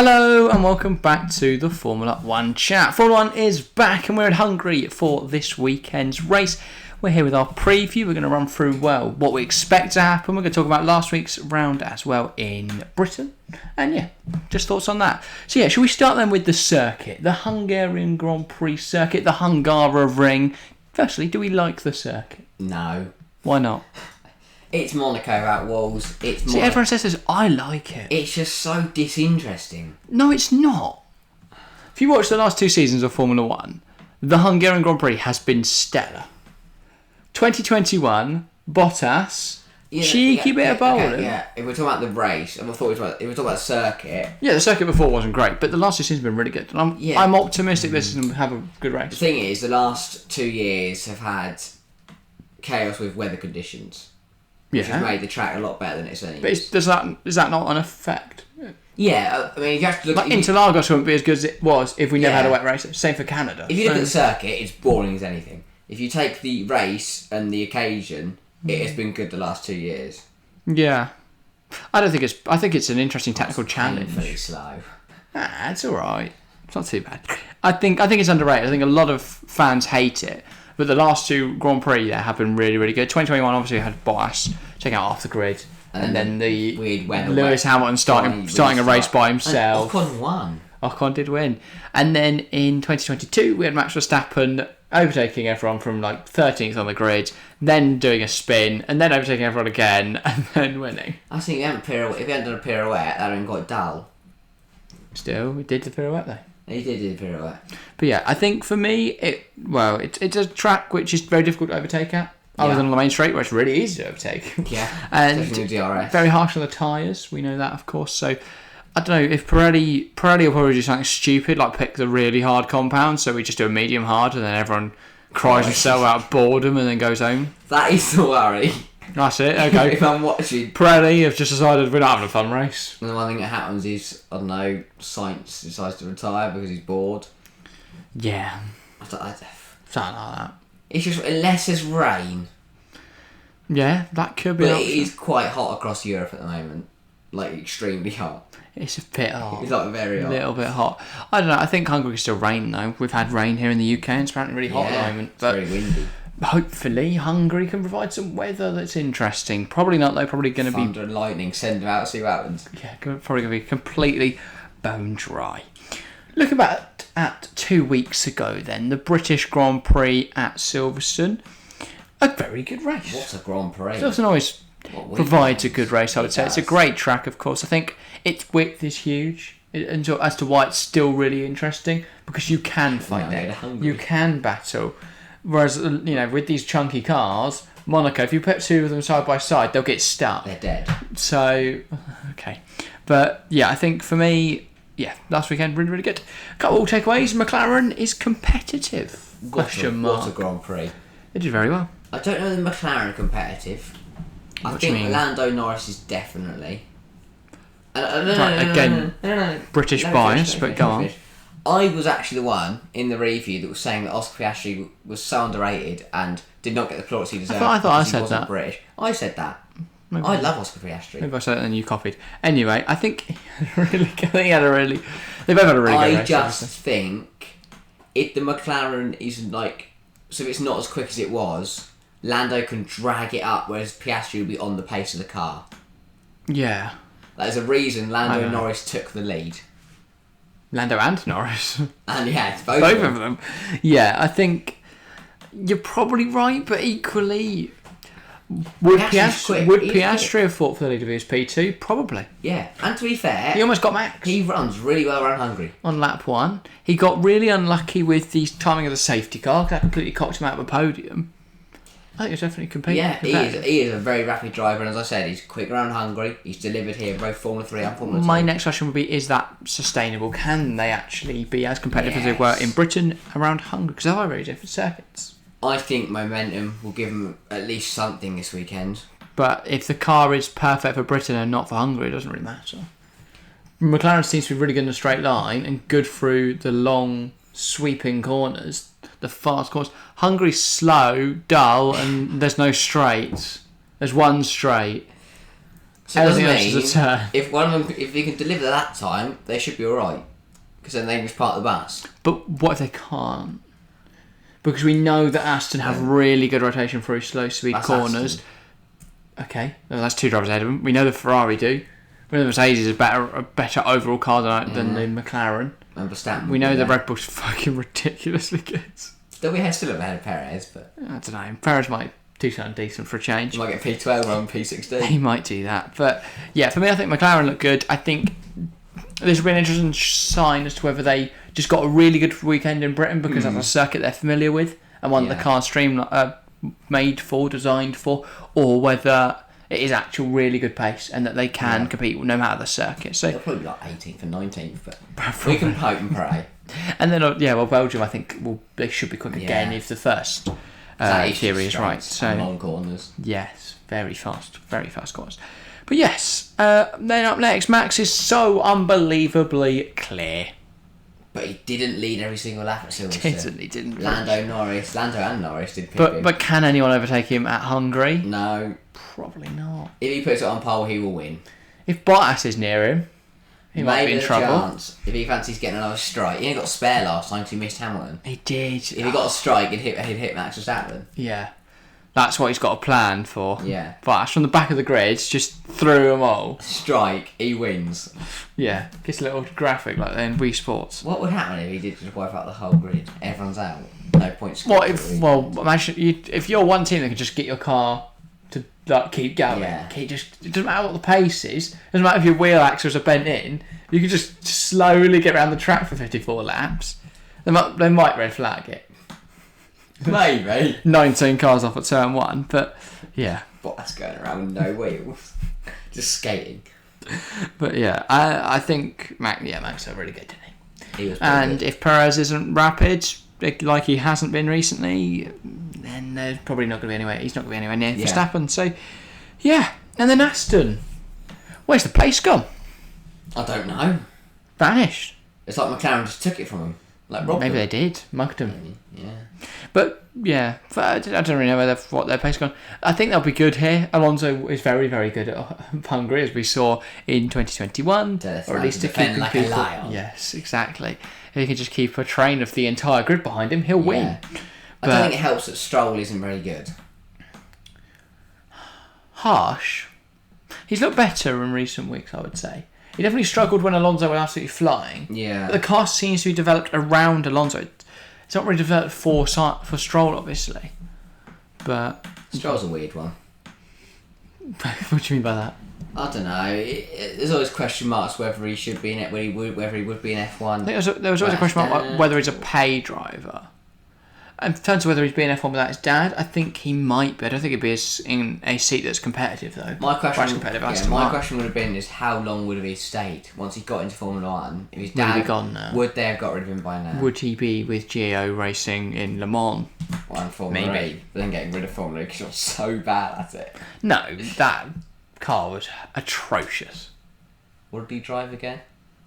Hello and welcome back to the Formula 1 chat. Formula 1 is back and we're in Hungary for this weekend's race. We're here with our preview. We're going to run through, what we expect to happen. We're going to talk about last week's round as well in Britain. And just thoughts on that. So should we start then with the circuit? The Hungarian Grand Prix circuit, the Hungaroring. Firstly, do we like the circuit? No. Why not? It's Monaco out walls. See, everyone says this. I like it. It's just so disinteresting. No, it's not. If you watch the last two seasons of Formula 1, the Hungarian Grand Prix has been stellar. 2021, Bottas, cheeky bit of bowling. If we're talking about the race, and if we're talking about the circuit... Yeah, the circuit before wasn't great, but the last two seasons have been really good. And I'm optimistic this is going to have a good race. The thing is, the last 2 years have had chaos with weather conditions. Which has made the track a lot better than it certainly is. But is that not an effect? Yeah, I mean, if you have to look like Interlagos wouldn't be as good as it was if we never had a wet race. Same for Canada. If you look at the circuit, it's boring as anything. If you take the race and the occasion, it has been good the last 2 years. Yeah. I think it's an interesting technical challenge. Painfully slow. It's alright. It's not too bad. I think it's underrated. I think a lot of fans hate it. But the last two Grand Prix have been really, really good. 2021 obviously had Bottas taking out off the grid. And then the weird weather Lewis Hamilton starting a race by himself. And Ocon won. Ocon did win. And then in 2022 we had Max Verstappen overtaking everyone from 13th on the grid, then doing a spin, and then overtaking everyone again, and then winning. I think if he hadn't done a pirouette, that would have been quite dull. Still, we did the pirouette though. He did do the pirouette. But I think for me, it's a track which is very difficult to overtake at. Other than on the main straight, where it's really easy to overtake. Yeah, and DRS. Very harsh on the tyres. We know that, of course. So I don't know if Pirelli will probably do something stupid, like pick the really hard compound. So we just do a medium hard, and then everyone cries themselves out of boredom and then goes home. That is the worry. That's it. Okay. If I'm watching, Pirelli have just decided we're not having a fun race. And the one thing that happens is, I don't know, Sainz decides to retire because he's bored. Yeah. Something like that. It's just, unless there's rain. Yeah, that could be an option. It is quite hot across Europe at the moment. Extremely hot. It's a bit hot. It's very hot. A little bit hot. I don't know, I think Hungary can still rain though. We've had rain here in the UK and it's apparently really hot at the moment. But it's very windy. Hopefully Hungary can provide some weather that's interesting. Probably not though, probably going to be... Thunder and lightning, send them out, see what happens. Yeah, probably going to be completely bone dry. Looking back at 2 weeks ago then, the British Grand Prix at Silverstone. A very good race. What's a Grand Prix? Silverstone always provides a good race, I would say. It's a great track, of course. I think its width is huge. And as to why it's still really interesting, because you can fight it. You can battle. Whereas, with these chunky cars, Monaco, if you put two of them side by side, they'll get stuck. They're dead. So, okay. But, I think for me, last weekend, really, really good. Couple of takeaways. McLaren is competitive. Question mark. What a Grand Prix. They did very well. I don't know the McLaren are competitive. I think Lando Norris is definitely. No, British bias, but go on. I was actually the one in the review that was saying that Oscar Piastri was so underrated and did not get the plaudits he deserved. I thought I said that. British. I said that. I love Oscar Piastri. Maybe I said it and you copied. Anyway, I think they both had a really good race. I just think if the McLaren isn't so if it's not as quick as it was, Lando can drag it up, whereas Piastri will be on the pace of the car. Yeah. There's a reason Lando and Norris took the lead. Lando and Norris. And it's both of them. Yeah, I think you're probably right, but equally, would Piastri have fought for the lead of his P2? Probably. Yeah, and to be fair, he almost got Max. He runs really well around Hungary. On lap 1. He got really unlucky with the timing of the safety car. That completely cocked him out of a podium. I think he's definitely competing. Yeah, he is a very rapid driver, and as I said, he's quick around Hungary. He's delivered here both Formula 3 and Formula 2. My next question would be, is that sustainable? Can they actually be as competitive as they were in Britain around Hungary? Because they are very different circuits. I think momentum will give them at least something this weekend. But if the car is perfect for Britain and not for Hungary, it doesn't really matter. McLaren seems to be really good in a straight line and good through the long, sweeping corners. The fast corners. Hungary's slow, dull, and there's no straights. There's one straight. So it doesn't Everything else mean is a turn. if one of them, if they can deliver that time, they should be all right. Because then they can just park the bus. But what if they can't? Because we know that Aston have really good rotation through slow speed corners. Aston. Okay, well, that's 2 drivers ahead of them. We know the Ferrari do. We know the Mercedes is a better overall car than the McLaren. And Verstappen. We know the Red Bull's fucking ridiculously good. Still ahead of Perez, but I don't know. Perez might do something decent for a change. he might get P12 rather than P16. He might do that. But yeah, for me, I think McLaren look good. I think this will be an interesting sign as to whether they just got a really good weekend in Britain because that's a circuit they're familiar with and one that the car's designed for, or whether it is actual really good pace and that they can compete no matter the circuit. So they'll probably be like 18th and 19th, but we can hope and pray. And then Belgium, I think they should be quick again if the first theory is right. So long corners. Yes, very fast corners. But yes, then up next, Max is so unbelievably clear. But he didn't lead every single lap at Silverstone. He didn't. Lando and Norris did pick him. But can anyone overtake him at Hungary? No. Probably not. If he puts it on pole, he will win. If Bottas is near him, he might be in trouble. Chance, if he fancies getting another strike. He only got a spare last time because he missed Hamilton. He did. If he got a strike, he'd hit Max Verstappen. Yeah. That's what he's got a plan for. Yeah. Bottas from the back of the grid, just through them all. Strike, he wins. Yeah. Gets a little graphic like in Wii Sports. What would happen if he did just wipe out the whole grid? Everyone's out. No points. Imagine if you're one team that can just get your car to keep going. Yeah. It doesn't matter what the pace is. It doesn't matter if your wheel axles are bent in. You can just slowly get around the track for 54 laps. They might red flag it. Maybe. 19 cars off at turn 1, but yeah. Bottas going around with no wheels. Just skating. But yeah, I think Max are really good, didn't he? He was pretty And good. if Perez isn't rapid, like he hasn't been recently, then there's probably not going to be anywhere. He's not going to be anywhere near Verstappen. So, yeah. And then Aston. Where's the pace gone? I don't know. Vanished. It's like McLaren just took it from him. Like robbed Maybe him. they did. Mugged him. Yeah. But, yeah. I don't really know what their pace gone. I think they'll be good here. Alonso is very, very good at Hungary, as we saw in 2021. Or at least to keep like people. a lion. Yes, exactly. If he can just keep a train of the entire grid behind him, he'll win. I don't think it helps that Stroll isn't very good. Harsh. He's looked better in recent weeks, I would say. He definitely struggled when Alonso was absolutely flying. Yeah. But the car seems to be developed around Alonso. It's not really developed for Stroll, obviously. But Stroll's a weird one. what do you mean by that? I don't know. There's always question marks whether he should be in it, whether he would be in F1. I think there was always a question mark whether he's a pay driver. In terms of whether he's being F1 without his dad, I think he might be. I don't think he'd be in a seat that's competitive, though. My question would have been is how long would have he stayed once he got into Formula 1? If his dad Would he be gone now? Would they have got rid of him by now? Would he be with Gio racing in Le Mans? Or in Formula Maybe. 8, but then getting rid of Formula 8 because you're so bad at it. No, that car was atrocious. What did he drive again?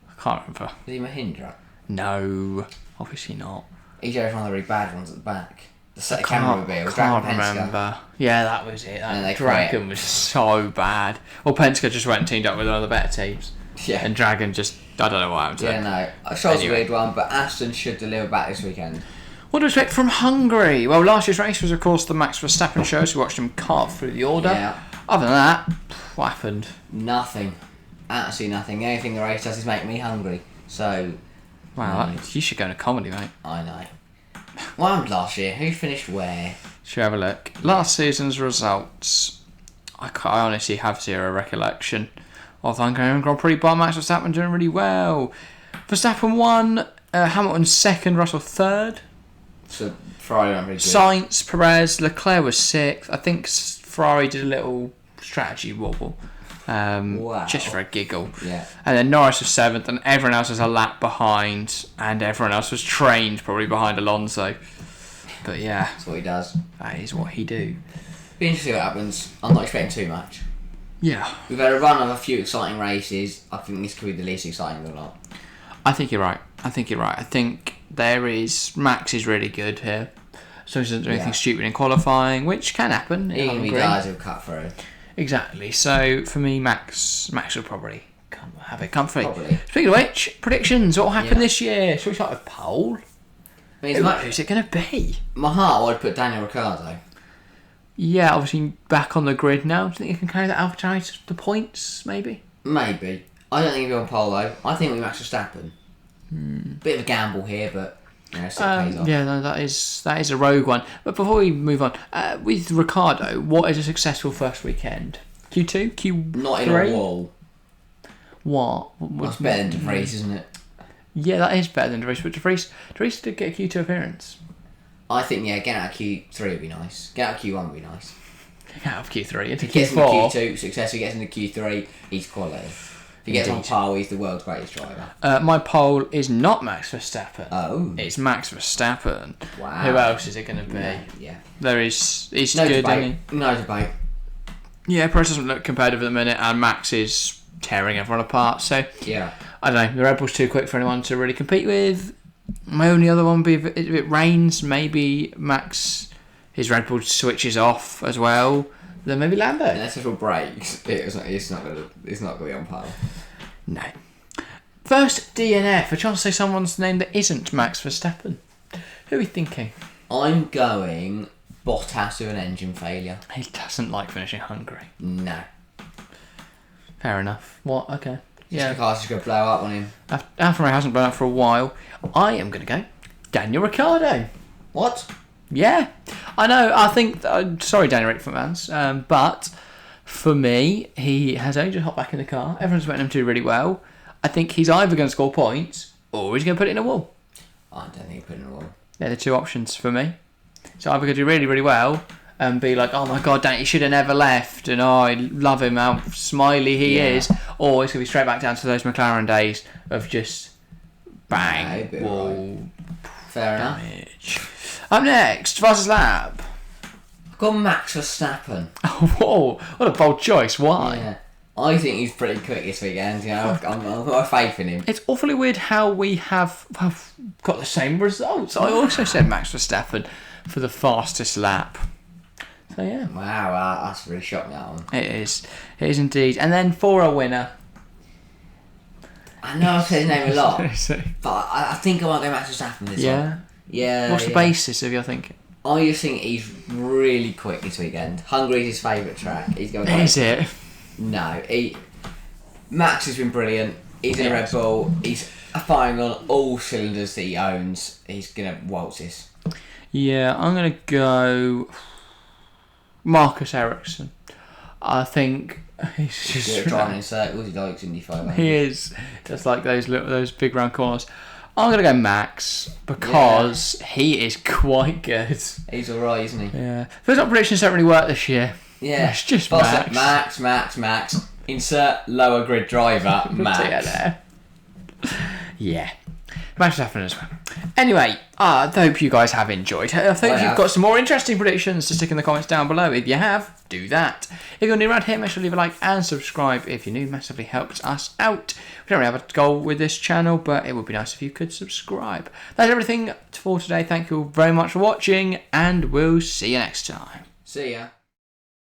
I can't remember. Was he Mahindra? No, obviously not. He drove one of the really bad ones at the back. The I camera reveal. can't Dragon Penske. remember. Yeah, that was it. And That they Dragon quit. was so bad. Well, Penske just went and teamed up with one of the better teams. Yeah. And Dragon just, I don't know what happened to Yeah, them. no. Stroll's Anyway. a weird one, but Aston should deliver back this weekend. What to expect from Hungary? Well, last year's race was, of course, the Max Verstappen show, so we watched him cart through the order. Yeah. Other than that, what happened? Nothing. Absolutely nothing. The only thing the race does is make me hungry. So, Wow, you should go into comedy, mate. I know. What happened last year? Who finished where? Should we have a look? Last season's results. I honestly have zero recollection of the Hungarian Grand Prix, but Max Verstappen doing really well. Verstappen won, Hamilton second, Russell third. So, Ferrari went really good. Sainz, Perez, Leclerc was sixth. I think Ferrari did a little strategy wobble. Wow. Just for a giggle. Yeah. And then Norris was seventh, and everyone else was a lap behind, and everyone else was trained probably behind Alonso. But yeah, That's what he does. that is what he do. Be interesting to see what happens. I'm not expecting too much. Yeah, We've had a run of a few exciting races. I think this could be the least exciting of the lot. I think you're right. I think Max is really good here. So he doesn't do anything stupid in qualifying, which can happen in Even if he Hungary. dies, he'll cut through. Exactly. So for me, Max will probably have it comfy. Probably. Speaking of which, predictions. What will happen this year? Shall we start with pole? Who's it going to be? My heart would put Daniel Ricciardo. Yeah, obviously back on the grid now. Do you think you can carry that Alpha Tauri to the points? Maybe. Maybe. I don't think he'll be on pole though. I think we Max Verstappen. Bit of a gamble here, but it pays off. Yeah, no, that is a rogue one. But before we move on, with Ricciardo, what is a successful first weekend? Q2, Q3. Not in a wall. What? That's better than De Vries, isn't it? Yeah, that is better than De Vries. But De Vries did get a Q2 appearance. I think get out of Q3 would be nice. Get out of Q1 would be nice. Get out of Q3 into If he gets Q4. into Q2, successful. Gets into Q3, he's quality. If he gets on pole, he's the world's greatest driver. My pole is not Max Verstappen. Oh. It's Max Verstappen. Wow. Who else is it going to be? Yeah. He's No good, debate. isn't he? No debate. Yeah, Perez doesn't look competitive at the minute, and Max is tearing everyone apart. So, Yeah. I don't know. The Red Bull's too quick for anyone to really compete with. My only other one would be if it rains, maybe Max, his Red Bull switches off as well. Then maybe Lando. Unless it breaks, it's not gonna be on pole. No. First DNF. A chance to say someone's name that isn't Max Verstappen. Who are we thinking? I'm going Bottas with an engine failure. He doesn't like finishing Hungary. No. Fair enough. What? Okay. The car's just going to blow up on him. Alfa Romeo hasn't blown up for a while. I am going to go Daniel Ricciardo. What? Yeah. I know. I think... sorry, Daniel Ricciardo fans. But for me, he has only just hopped back in the car. Everyone's letting him do really well. I think he's either going to score points or he's going to put it in a wall. I don't think he'll put it in a wall. They're the two options for me. So either going to do really, really well and be like, oh my god, Dan, he should have never left, and oh, I love him, how smiley he is, or it's going to be straight back down to those McLaren days of just bang, wall, fair damage. Up next, fastest lap. I've got Max Verstappen. Whoa, what a bold choice, why? Yeah. I think he's pretty quick this weekend, I've got faith in him. It's awfully weird how we have got the same results. I also said Max Verstappen for the fastest lap. So yeah. Wow, that's really shocked me, that one. It is indeed. And then for a winner. I know I've said his name a lot, but I think I might go Max Verstappen this one. Yeah. What's the basis of your thinking? I just think he's really quick this weekend. Hungary's his favourite track. He's going. Is it? No, Max has been brilliant. He's in a Red Bull. He's firing on all cylinders that he owns. He's gonna waltz this. Yeah, I'm gonna go Marcus Ericsson. I think he's just driving in circles. He likes Indy 500. He is just like those big round corners. I'm gonna go Max because he is quite good. He's alright, isn't he? Yeah. Those predictions don't really work this year. Yeah. It's just Max. Insert lower grid driver, Max. Yeah. Max Verstappen as well. Anyway, I hope you guys have enjoyed. I think you've got some more interesting predictions to stick in the comments down below. If you have, do that. If you're new around here, make sure to leave a like and subscribe if you're new. Massively helps us out. We don't really have a goal with this channel, but it would be nice if you could subscribe. That's everything for today. Thank you very much for watching, and we'll see you next time. See ya.